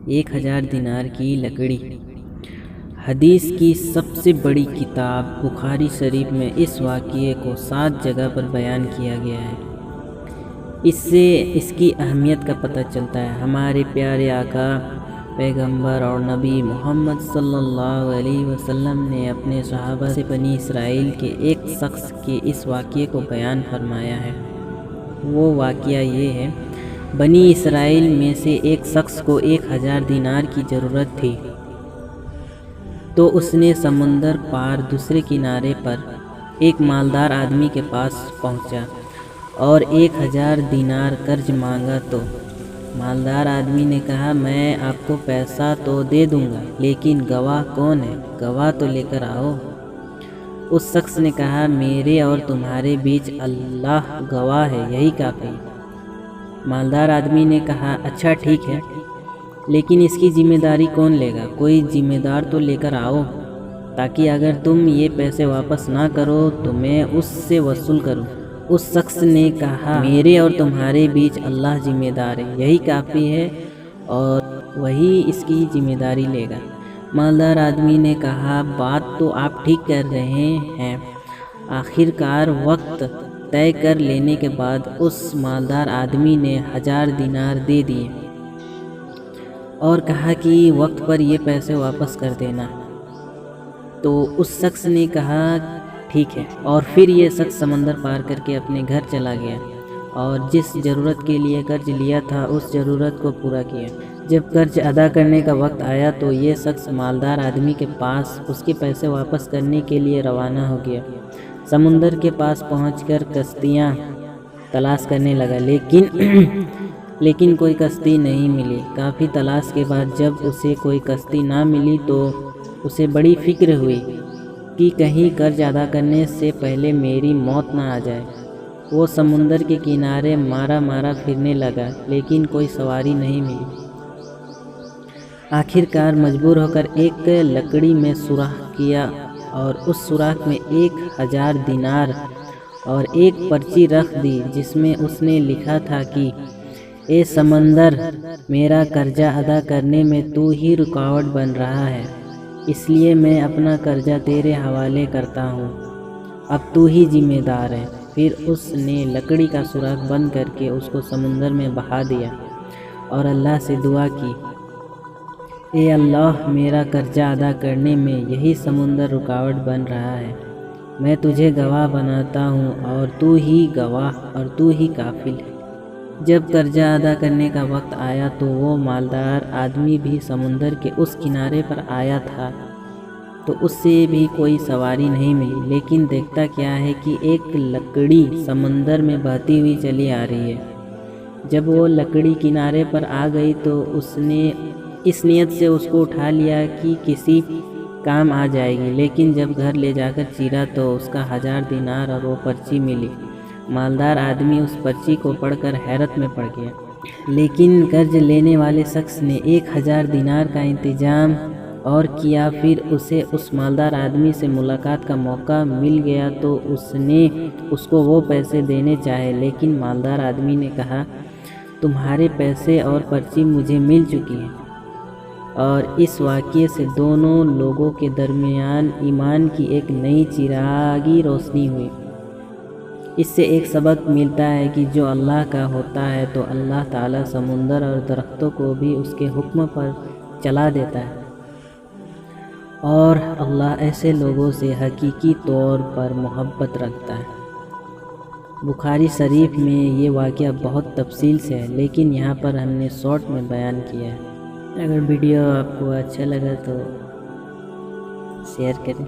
1000 دینار کی لکڑی۔ حدیث کی سب سے بڑی کتاب بخاری شریف میں اس واقعے کو 7 جگہ پر بیان کیا گیا ہے۔ اس سے اس کی اہمیت کا پتہ چلتا ہے۔ ہمارے پیارے آقا پیغمبر اور نبی محمد صلی اللہ علیہ وسلم نے اپنے صحابہ سے بنی اسرائیل کے ایک شخص کے اس واقعے کو بیان فرمایا ہے۔ وہ واقعہ یہ ہے، بنی اسرائیل میں سے ایک شخص کو 1000 دینار کی ضرورت تھی، تو اس نے سمندر پار دوسرے کنارے پر ایک مالدار آدمی کے پاس پہنچا اور 1000 دینار قرض مانگا تو مالدار آدمی نے کہا، میں آپ کو پیسہ تو دے دوں گا، لیکن گواہ کون ہے؟ گواہ تو لے کر آؤ۔ اس شخص نے کہا، میرے اور تمہارے بیچ اللہ گواہ ہے، یہی کافی ہے۔ مالدار آدمی نے کہا، اچھا ٹھیک ہے، لیکن اس کی ذمہ داری کون لے گا؟ کوئی ذمہ دار تو لے کر آؤ، تاکہ اگر تم یہ پیسے واپس نہ کرو تو میں اس سے وصول کروں۔ اس شخص نے کہا، میرے اور تمہارے بیچ اللہ ذمہ دار ہے، یہی کافی ہے، اور وہی اس کی ذمہ داری لے گا۔ مالدار آدمی نے کہا، بات تو آپ ٹھیک کر رہے ہیں۔ آخر کار وقت طے کر لینے کے بعد اس مالدار آدمی نے 1000 دینار دے دیے اور کہا کہ وقت پر یہ پیسے واپس کر دینا۔ تو اس شخص نے کہا، ٹھیک ہے، اور پھر یہ شخص سمندر پار کر کے اپنے گھر چلا گیا اور جس ضرورت کے لیے قرض لیا تھا اس ضرورت کو پورا کیا۔ جب قرض ادا کرنے کا وقت آیا تو یہ شخص مالدار آدمی کے پاس اس کے پیسے واپس کرنے کے لیے روانہ ہو گیا۔ سمندر کے پاس پہنچ کر کشتیاں تلاش کرنے لگا، لیکن کوئی کشتی نہیں ملی۔ کافی تلاش کے بعد جب اسے کوئی کشتی نہ ملی تو اسے بڑی فکر ہوئی کہ کہیں قرض ادا کرنے سے پہلے میری موت نہ آ جائے۔ وہ سمندر کے کنارے مارا پھرنے لگا، لیکن کوئی سواری نہیں ملی۔ آخر کار مجبور ہو کر ایک لکڑی میں سوراخ کیا اور اس سوراخ میں 1000 دینار اور ایک پرچی رکھ دی، جس میں اس نے لکھا تھا کہ اے سمندر، میرا قرضہ ادا کرنے میں تو ہی رکاوٹ بن رہا ہے، اس لیے میں اپنا قرضہ تیرے حوالے کرتا ہوں، اب تو ہی ذمہ دار ہے۔ پھر اس نے لکڑی کا سوراخ بند کر کے اس کو سمندر میں بہا دیا اور اللہ سے دعا کی، اے اللہ، میرا قرضہ ادا کرنے میں یہی سمندر رکاوٹ بن رہا ہے، میں تجھے گواہ بناتا ہوں اور تو ہی گواہ اور تو ہی کافل ہے۔ جب قرضہ ادا کرنے کا وقت آیا تو وہ مالدار آدمی بھی سمندر کے اس کنارے پر آیا تھا، تو اس سے بھی کوئی سواری نہیں ملی، لیکن دیکھتا کیا ہے کہ ایک لکڑی سمندر میں بہتی ہوئی چلی آ رہی ہے۔ جب وہ لکڑی کنارے پر آ گئی تو اس نے اس نیت سے اس کو اٹھا لیا کہ کسی کام آ جائے گی، لیکن جب گھر لے جا کر چیرا تو اس کا 1000 دینار اور وہ پرچی ملی۔ مالدار آدمی اس پرچی کو پڑھ کر حیرت میں پڑ گیا، لیکن قرض لینے والے شخص نے 1000 دینار کا انتظام اور کیا۔ پھر اسے اس مالدار آدمی سے ملاقات کا موقع مل گیا تو اس نے اس کو وہ پیسے دینے چاہے، لیکن مالدار آدمی نے کہا، تمہارے پیسے اور پرچی مجھے مل چکی ہے۔ اور اس واقعے سے دونوں لوگوں کے درمیان ایمان کی ایک نئی چراغی روشنی ہوئی۔ اس سے ایک سبق ملتا ہے کہ جو اللہ کا ہوتا ہے تو اللہ تعالیٰ سمندر اور درختوں کو بھی اس کے حکم پر چلا دیتا ہے، اور اللہ ایسے لوگوں سے حقیقی طور پر محبت رکھتا ہے۔ بخاری شریف میں یہ واقعہ بہت تفصیل سے ہے، لیکن یہاں پر ہم نے شارٹ میں بیان کیا ہے۔ اگر ویڈیو آپ کو اچھا لگا تو شیئر کریں۔